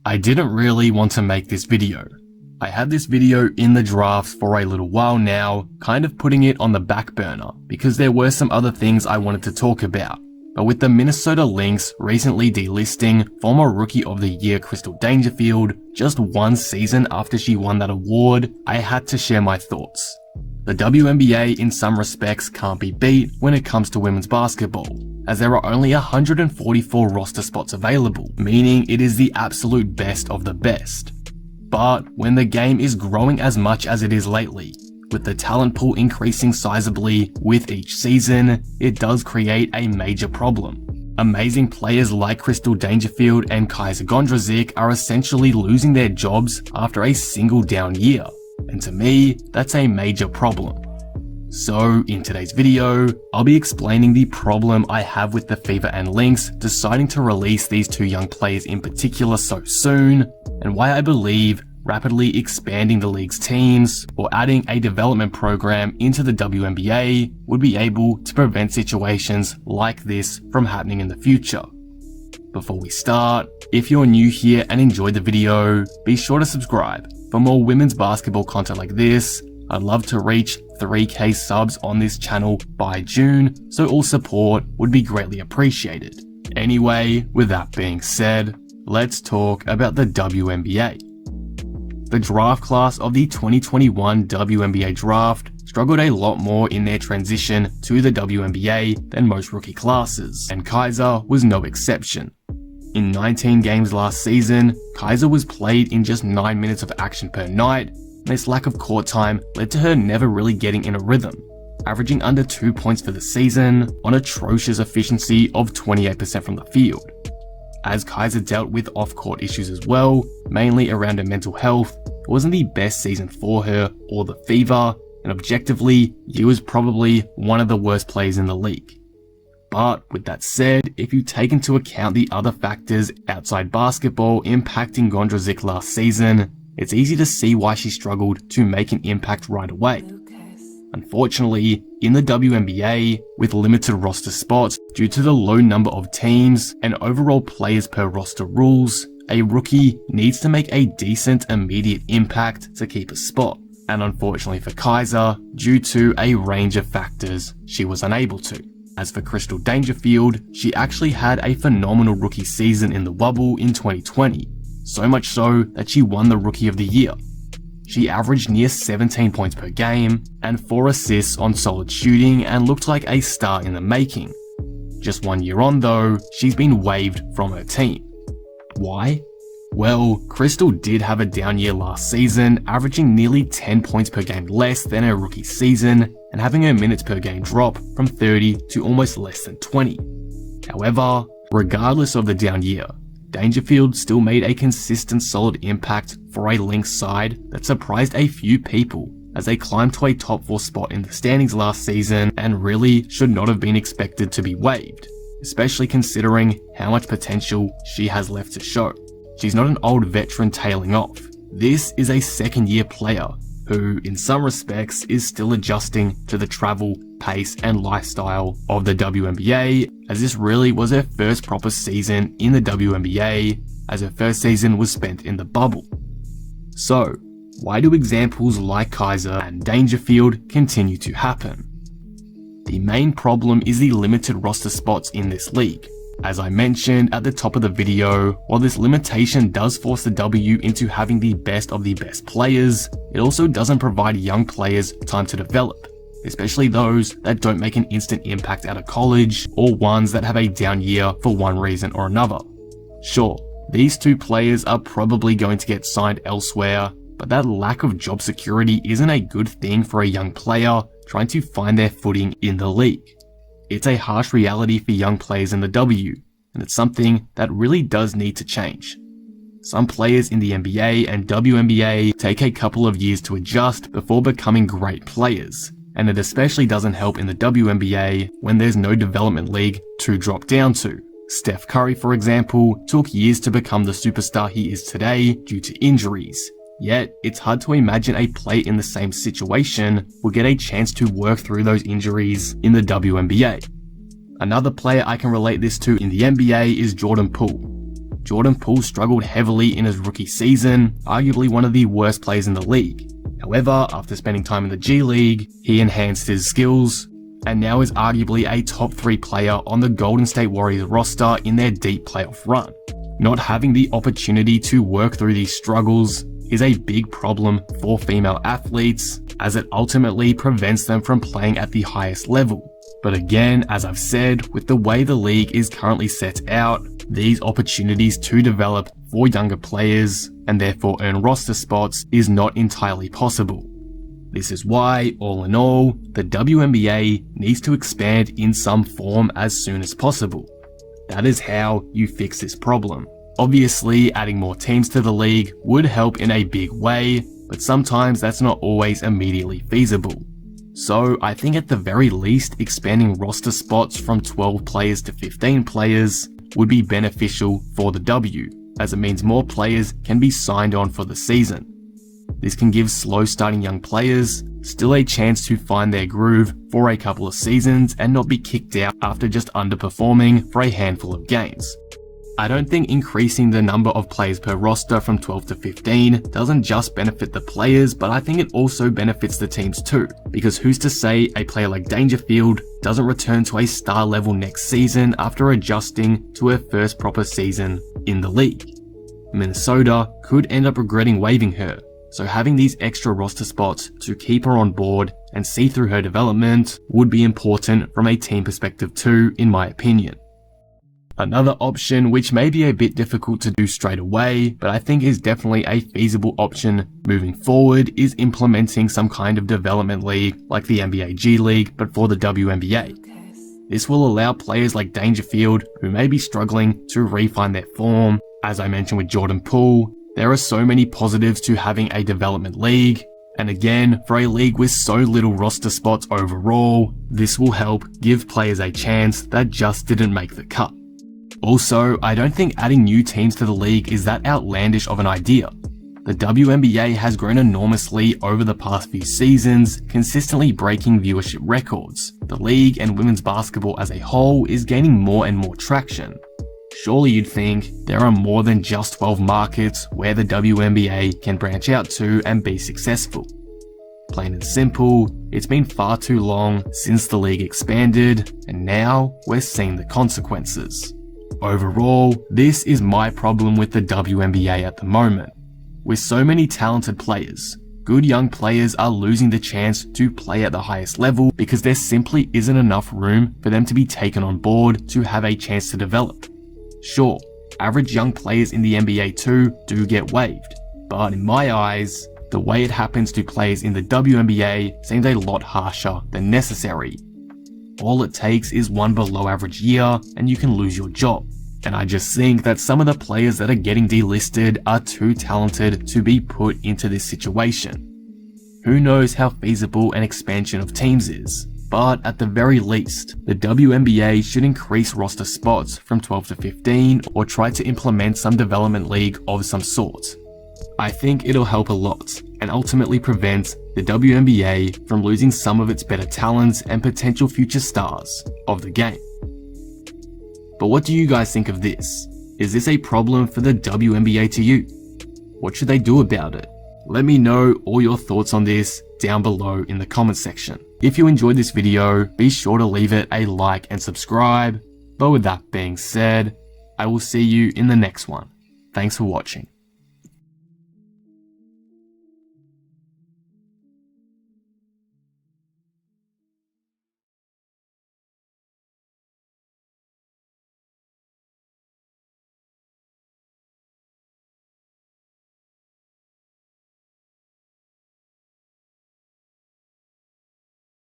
I didn't really want to make this video. I had this video in the drafts for a little while now, kind of putting it on the back burner because there were some other things I wanted to talk about. But with the Minnesota Lynx recently delisting former Rookie of the Year Crystal Dangerfield just one season after she won that award, I had to share my thoughts. The WNBA in some respects can't be beat when it comes to women's basketball, as there are only 144 roster spots available, meaning it is the absolute best of the best. But when the game is growing as much as it is lately, with the talent pool increasing sizably with each season, it does create a major problem. Amazing players like Crystal Dangerfield and Kyser Gondrezick are essentially losing their jobs after a single down year, and to me, that's a major problem. So in today's video, I'll be explaining the problem I have with the Fever and Lynx deciding to release these two young players in particular so soon, and why I believe rapidly expanding the league's teams or adding a development program into the WNBA would be able to prevent situations like this from happening in the future. Before we start, if you're new here and enjoyed the video, be sure to subscribe for more women's basketball content like this. I'd love to reach 3k subs on this channel by June, so all support would be greatly appreciated. Anyway, with that being said, let's talk about the WNBA. The draft class of the 2021 WNBA draft struggled a lot more in their transition to the WNBA than most rookie classes, and Kyser was no exception. In 19 games last season, Kyser was played in just 9 minutes of action per night, and this lack of court time led to her never really getting in a rhythm, averaging under 2 points for the season on atrocious efficiency of 28% from the field. As Kyser dealt with off-court issues as well, mainly around her mental health, it wasn't the best season for her or the Fever, and objectively, she was probably one of the worst players in the league. But with that said, if you take into account the other factors outside basketball impacting Gondrezick last season, it's easy to see why she struggled to make an impact right away. Unfortunately, in the WNBA, with limited roster spots due to the low number of teams and overall players per roster rules, a rookie needs to make a decent immediate impact to keep a spot. And unfortunately for Kyser, due to a range of factors, she was unable to. As for Crystal Dangerfield, she actually had a phenomenal rookie season in the Wnba in 2020, so much so that she won the Rookie of the Year. She averaged near 17 points per game and 4 assists on solid shooting and looked like a star in the making. Just 1 year on though, she's been waived from her team. Why? Well, Crystal did have a down year last season, averaging nearly 10 points per game less than her rookie season and having her minutes per game drop from 30 to almost less than 20. However, regardless of the down year, Dangerfield still made a consistent solid impact for a Lynx side that surprised a few people as they climbed to a top 4 spot in the standings last season and really should not have been expected to be waived, especially considering how much potential she has left to show. She's not an old veteran tailing off. This is a second-year player who, in some respects, is still adjusting to the travel, pace, and lifestyle of the WNBA, as this really was her first proper season in the WNBA, as her first season was spent in the bubble. So, why do examples like Kyser and Dangerfield continue to happen? The main problem is the limited roster spots in this league. As I mentioned at the top of the video, while this limitation does force the W into having the best of the best players, it also doesn't provide young players time to develop, especially those that don't make an instant impact out of college or ones that have a down year for one reason or another. Sure, these two players are probably going to get signed elsewhere, but that lack of job security isn't a good thing for a young player trying to find their footing in the league. It's a harsh reality for young players in the W, and it's something that really does need to change. Some players in the NBA and WNBA take a couple of years to adjust before becoming great players, and it especially doesn't help in the WNBA when there's no development league to drop down to. Steph Curry, for example, took years to become the superstar he is today due to injuries. Yet, it's hard to imagine a player in the same situation will get a chance to work through those injuries in the WNBA. Another player I can relate this to in the NBA is Jordan Poole. Jordan Poole struggled heavily in his rookie season, arguably one of the worst players in the league. However, after spending time in the G League, he enhanced his skills, and now is arguably a top 3 player on the Golden State Warriors roster in their deep playoff run. Not having the opportunity to work through these struggles is a big problem for female athletes, as it ultimately prevents them from playing at the highest level. But again, as I've said, with the way the league is currently set out, these opportunities to develop for younger players and therefore earn roster spots is not entirely possible. This is why, all in all, the WNBA needs to expand in some form as soon as possible. That is how you fix this problem. Obviously, adding more teams to the league would help in a big way, but sometimes that's not always immediately feasible. So I think at the very least, expanding roster spots from 12 players to 15 players would be beneficial for the W, as it means more players can be signed on for the season. This can give slow starting young players still a chance to find their groove for a couple of seasons and not be kicked out after just underperforming for a handful of games. I don't think increasing the number of players per roster from 12 to 15 doesn't just benefit the players, but I think it also benefits the teams too, because who's to say a player like Dangerfield doesn't return to a star level next season after adjusting to her first proper season in the league. Minnesota could end up regretting waiving her, so having these extra roster spots to keep her on board and see through her development would be important from a team perspective too, in my opinion. Another option, which may be a bit difficult to do straight away, but I think is definitely a feasible option moving forward, is implementing some kind of development league like the NBA G League, but for the WNBA. This will allow players like Dangerfield, who may be struggling, to refine their form. As I mentioned with Jordan Poole, there are so many positives to having a development league, and again, for a league with so little roster spots overall, this will help give players a chance that just didn't make the cut. Also, I don't think adding new teams to the league is that outlandish of an idea. The WNBA has grown enormously over the past few seasons, consistently breaking viewership records. The league and women's basketball as a whole is gaining more and more traction. Surely you'd think there are more than just 12 markets where the WNBA can branch out to and be successful. Plain and simple, it's been far too long since the league expanded, and now we're seeing the consequences. Overall, this is my problem with the WNBA at the moment. With so many talented players, good young players are losing the chance to play at the highest level because there simply isn't enough room for them to be taken on board to have a chance to develop. Sure, average young players in the NBA too do get waived, but in my eyes, the way it happens to players in the WNBA seems a lot harsher than necessary. All it takes is one below average year and you can lose your job. And I just think that some of the players that are getting delisted are too talented to be put into this situation. Who knows how feasible an expansion of teams is, but at the very least, the WNBA should increase roster spots from 12 to 15 or try to implement some development league of some sort. I think it'll help a lot and ultimately prevent the WNBA from losing some of its better talents and potential future stars of the game. But what do you guys think of this? Is this a problem for the WNBA to you? What should they do about it? Let me know all your thoughts on this down below in the comment section. If you enjoyed this video, be sure to leave it a like and subscribe. But with that being said, I will see you in the next one. Thanks for watching.